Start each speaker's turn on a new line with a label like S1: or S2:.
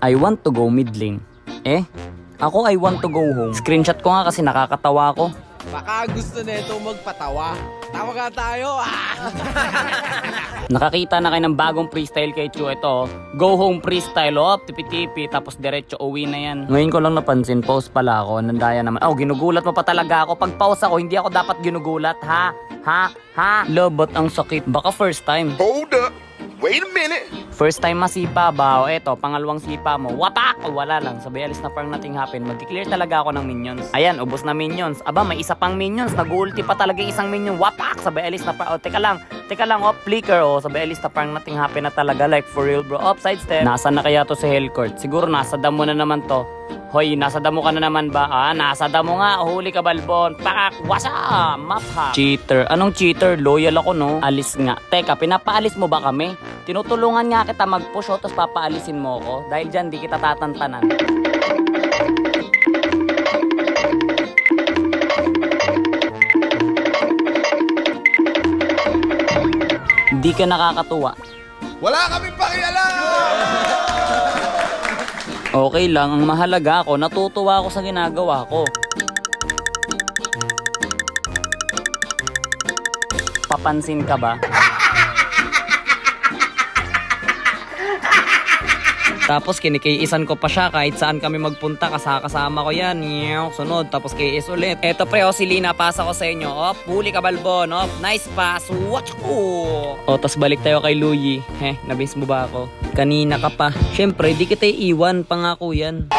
S1: I want to go mid lane. Ako I want to go home. Screenshot ko nga kasi nakakatawa ko.
S2: Baka gusto nito magpatawa. Tawa ka tayo.
S1: Nakakita na kayo ng bagong freestyle kay Chu. Ito, go home freestyle. Tipi-tipi. Tapos diretso uwi na yan. Ngayon ko lang napansin, pause pala ako. Nandaya naman. Ginugulat mo pa talaga ako. Pag pause ako, hindi ako dapat ginugulat. Ha? Lobot ang sakit. Baka first time.
S3: Hold up. Wait a minute.
S1: First time masipa ba? Eto, pangalawang sipa mo. Wapak! Wala lang. Sabay alis na parang nothing happen. Mag-clear talaga ako ng minions. Ayan, ubos na minions. Aba, may isa pang minions. Nag-ulti pa talaga yung isang minion. Wapak! Sabay alis na parang. Teka lang. Flicker. Sabay alis na parang nothing happen na talaga. Like for real bro. Side step. Nasaan na kaya to sa Hellcourt? Siguro nasa damo na naman to. Hoy, nasa damo ka na naman ba? Nasa damo nga. Huli ka, Balbon. Pakak! Wasa! Map ha! Cheater. Anong cheater? Loyal ako, no? Alis nga. Teka, pinapaalis mo ba kami? Tinutulungan nga kita mag-push, tapos papaalisin mo ako. Dahil dyan, di kita tatantanan. Di ka nakakatuwa.
S3: Wala kaming pakialam!
S1: Okay lang, ang mahalaga ako, natutuwa ako sa ginagawa ko. Papansin ka ba? Tapos kinikiisan ko pa siya kahit saan kami magpunta, kasama ko yan. Sunod, tapos kiis ulit. Eto pre, si Lina, pasa ko sa inyo. Huli ka, Balbon. Nice pass. Watch ko. Tas balik tayo kay Luyi. Nabis mo ba ako? Kanina ka pa. Syempre, di kita iiwan. Pangako yan.